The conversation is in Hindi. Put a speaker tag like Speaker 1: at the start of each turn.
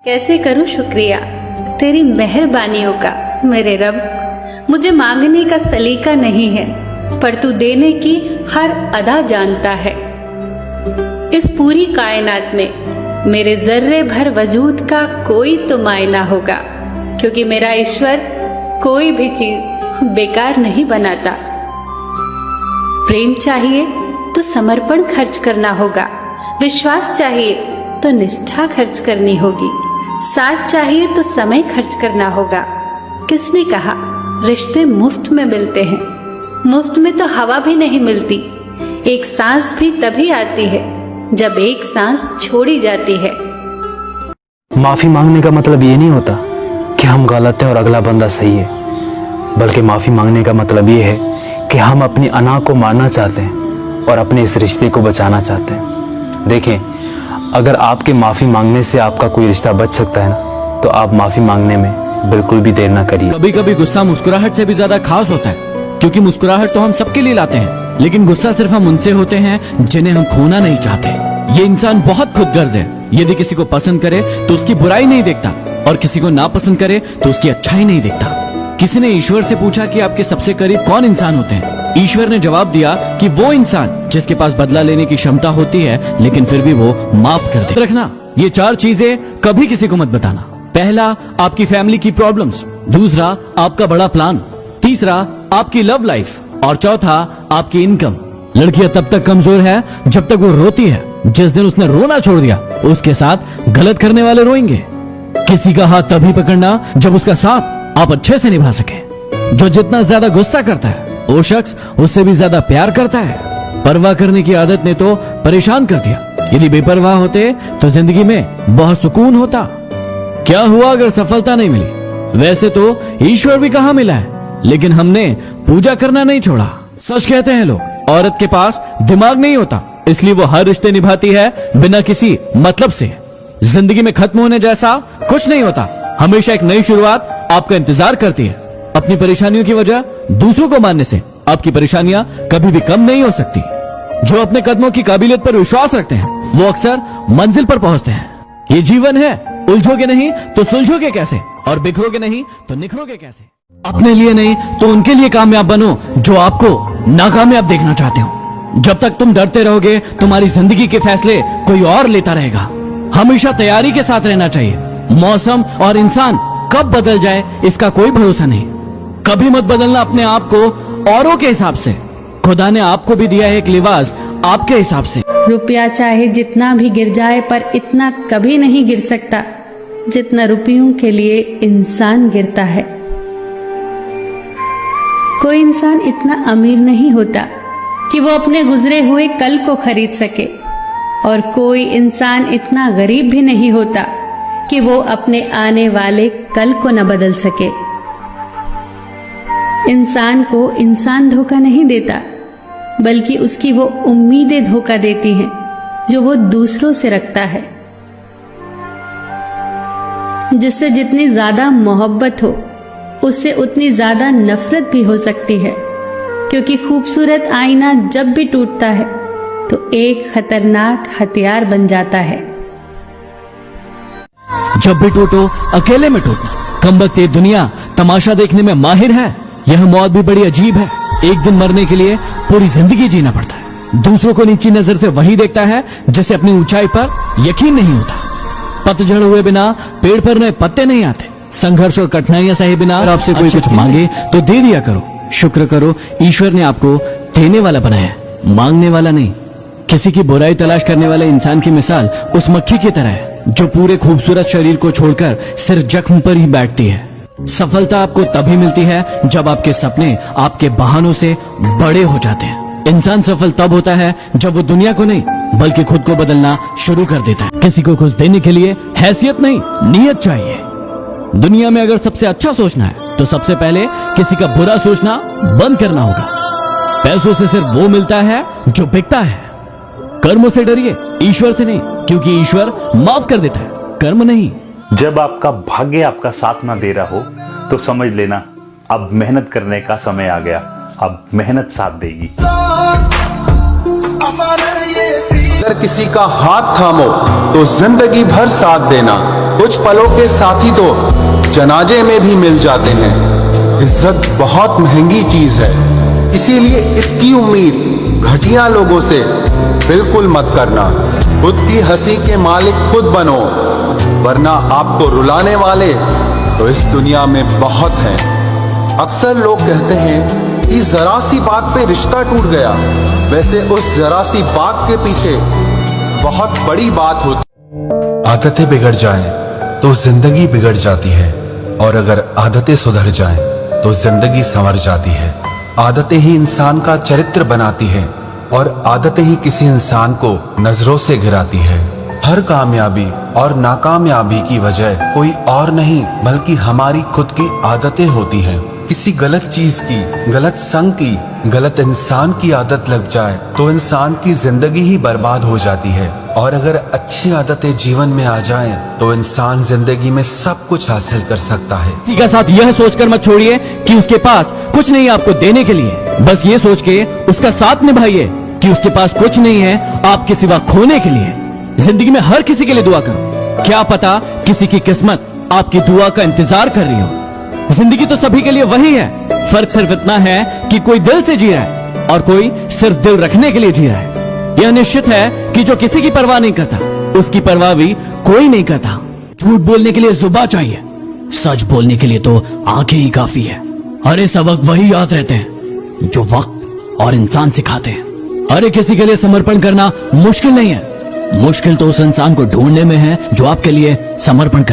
Speaker 1: कैसे करूं शुक्रिया तेरी मेहरबानियों का मेरे रब। मुझे मांगने का सलीका नहीं है, पर तू देने की हर अदा जानता है। इस पूरी कायनात में मेरे जर्रे भर वजूद का कोई तो मायना होगा, क्योंकि मेरा ईश्वर कोई भी चीज बेकार नहीं बनाता। प्रेम चाहिए तो समर्पण खर्च करना होगा, विश्वास चाहिए तो निष्ठा खर्च करनी होगी, साथ चाहिए तो समय खर्च करना होगा। किसने कहा रिश्ते मुफ्त में मिलते हैं? मुफ्त में तो हवा भी नहीं मिलती। एक सांस भी तभी आती है जब एक सांस छोड़ी जाती है।
Speaker 2: माफी मांगने का मतलब ये नहीं होता कि हम गलत हैं और अगला बंदा सही है, बल्कि माफी मांगने का मतलब ये है कि हम अपनी अना को मारना चाहते हैं और अपने इस रिश्ते को बचाना चाहते हैं। देखें, अगर आपके माफी मांगने से आपका कोई रिश्ता बच सकता है ना, तो आप माफी मांगने में बिल्कुल भी देर ना करिए।
Speaker 3: कभी कभी गुस्सा मुस्कुराहट से भी ज्यादा खास होता है, क्योंकि मुस्कुराहट तो हम सबके लिए लाते हैं, लेकिन गुस्सा सिर्फ हम उनसे होते हैं जिन्हें हम खोना नहीं चाहते। ये इंसान बहुत खुदगर्ज है। यदि किसी को पसंद करे तो उसकी बुराई नहीं देखता, और किसी को नापसंद करे तो उसकी अच्छाई नहीं देखता। किसी ने ईश्वर से पूछा कि आपके सबसे करीब कौन इंसान होते हैं? ईश्वर ने जवाब दिया कि वो इंसान जिसके पास बदला लेने की क्षमता होती है, लेकिन फिर भी वो माफ कर दे। रखना ये 4 चीजें कभी किसी को मत बताना। पहला, आपकी फैमिली की प्रॉब्लम्स। दूसरा, आपका बड़ा प्लान। तीसरा, आपकी लव लाइफ। और चौथा, आपकी इनकम। लड़कियां तब तक कमजोर है जब तक वो रोती है। जिस दिन उसने रोना छोड़ दिया, उसके साथ गलत करने वाले रोएंगे। किसी का हाथ तभी पकड़ना जब उसका साथ आप अच्छे से निभा सके। जो जितना ज्यादा गुस्सा करता है, वो शख्स उससे भी ज्यादा प्यार करता है। परवाह करने की आदत ने तो परेशान कर दिया। यदि बेपरवाह होते तो जिंदगी में बहुत सुकून होता। क्या हुआ अगर सफलता नहीं मिली? वैसे तो ईश्वर भी कहाँ मिला है, लेकिन हमने पूजा करना नहीं छोड़ा। सच कहते हैं लोग, औरत के पास दिमाग नहीं होता, इसलिए वो हर रिश्ते निभाती है बिना किसी मतलब से। जिंदगी में खत्म होने जैसा कुछ नहीं होता। हमेशा एक नई शुरुआत आपका इंतजार करती है। अपनी परेशानियों की वजह दूसरों को मानने से आपकी परेशानियां कभी भी कम नहीं हो सकती। जो अपने कदमों की काबिलियत पर विश्वास रखते हैं, वो अक्सर मंजिल पर पहुंचते हैं। ये जीवन है, उलझोगे नहीं तो सुलझोगे कैसे, और बिखरोगे नहीं तो निखरोगे कैसे। अपने लिए नहीं तो उनके लिए कामयाब बनो जो आपको नाकामयाब देखना चाहते हो। जब तक तुम डरते रहोगे, तुम्हारी जिंदगी के फैसले कोई और लेता रहेगा। हमेशा तैयारी के साथ रहना चाहिए। मौसम और इंसान कब बदल जाए इसका कोई भरोसा नहीं। कभी मत बदलना अपने आप को औरों के हिसाब से। खुदा ने आपको भी दिया है एक लिबास आपके हिसाब से।
Speaker 1: रुपया चाहे जितना भी गिर जाए, पर इतना कभी नहीं गिर सकता जितना रुपयों के लिए इंसान गिरता है। कोई इंसान इतना अमीर नहीं होता कि वो अपने गुजरे हुए कल को खरीद सके, और कोई इंसान इतना गरीब भी नहीं होता कि वो अपने आने वाले कल को न बदल सके। इंसान को इंसान धोखा नहीं देता, बल्कि उसकी वो उम्मीदें धोखा देती हैं जो वो दूसरों से रखता है। जिससे जितनी ज्यादा मोहब्बत हो, उससे उतनी ज्यादा नफरत भी हो सकती है, क्योंकि खूबसूरत आईना जब भी टूटता है तो एक खतरनाक हथियार बन जाता है।
Speaker 3: जब भी टूटो, अकेले में टूटना। कमबख्त ये दुनिया तमाशा देखने में माहिर है। यह मौत भी बड़ी अजीब है। एक दिन मरने के लिए पूरी जिंदगी जीना पड़ता है। दूसरों को नीची नजर से वही देखता है जिसे अपनी ऊंचाई पर यकीन नहीं होता। पतझड़ हुए बिना पेड़ पर नए पत्ते नहीं आते। संघर्ष और कठिनाइयां सहे बिना अगर आपसे कोई कुछ मांगे तो दे दिया करो। शुक्र करो, ईश्वर ने आपको देने वाला बनाया, मांगने वाला नहीं। किसी की बुराई तलाश करने वाले इंसान की मिसाल उस मक्खी की तरह है जो पूरे खूबसूरत शरीर को छोड़कर सिर्फ जख्म पर ही बैठती है। सफलता आपको तभी मिलती है जब आपके सपने आपके बहानों से बड़े हो जाते हैं। इंसान सफल तब होता है जब वो दुनिया को नहीं बल्कि खुद को बदलना शुरू कर देता है। किसी को खुश देने के लिए हैसियत नहीं, नीयत चाहिए। दुनिया में अगर सबसे अच्छा सोचना है तो सबसे पहले किसी का बुरा सोचना बंद करना होगा। पैसों से सिर्फ वो मिलता है जो बिकता है। कर्मों से डरिए, ईश्वर से नहीं, क्योंकि ईश्वर माफ कर देता है, कर्म नहीं।
Speaker 4: जब आपका भाग्य आपका साथ ना दे रहा हो तो समझ लेना अब मेहनत करने का समय आ गया। अब मेहनत साथ देगी।
Speaker 5: अगर किसी का हाथ थामो तो जिंदगी भर साथ देना। कुछ पलों के साथी तो जनाजे में भी मिल जाते हैं। इज्जत बहुत महंगी चीज है, इसीलिए इसकी उम्मीद घटिया लोगों से बिल्कुल मत करना। खुद की हंसी के मालिक खुद बनो, वरना आपको रुलाने वाले तो इस दुनिया में बहुत हैं। अक्सर लोग कहते हैं कि जरा सी बात पे रिश्ता टूट गया, वैसे उस जरा सी बात के पीछे बहुत बड़ी बात होती। आदतें बिगड़ जाएं तो जिंदगी बिगड़ जाती है, और अगर आदतें सुधर जाएं तो जिंदगी संवर जाती है। आदतें ही इंसान का चरित्र बनाती है, और आदतें ही किसी इंसान को नजरों से गिराती है। हर कामयाबी और नाकामयाबी की वजह कोई और नहीं बल्कि हमारी खुद की आदतें होती हैं। किसी गलत चीज की, गलत संग की, गलत इंसान की आदत लग जाए तो इंसान की जिंदगी ही बर्बाद हो जाती है, और अगर अच्छी आदतें जीवन में आ जाएं तो इंसान जिंदगी में सब कुछ हासिल कर सकता है।
Speaker 3: किसी का साथ यह सोचकर मत छोड़िए कि उसके पास कुछ नहीं है आपको देने के लिए। बस ये सोच के उसका साथ निभाइए कि उसके पास कुछ नहीं है आपके सिवा खोने के लिए। जिंदगी में हर किसी के लिए दुआ करो, क्या पता किसी की किस्मत आपकी दुआ का इंतजार कर रही हो। जिंदगी तो सभी के लिए वही है, फर्क सिर्फ इतना है कि कोई दिल से जी रहा है और कोई सिर्फ दिल रखने के लिए जी रहा है। यह निश्चित है कि जो किसी की परवाह नहीं करता उसकी परवाह भी कोई नहीं करता। झूठ बोलने के लिए जुबान चाहिए, सच बोलने के लिए तो आंखें ही काफी है। अरे सबक वही याद रहते हैं जो वक्त और इंसान सिखाते हैं। अरे किसी के लिए समर्पण करना मुश्किल नहीं है, मुश्किल तो उस इंसान को ढूंढने में है जो आपके लिए समर्पण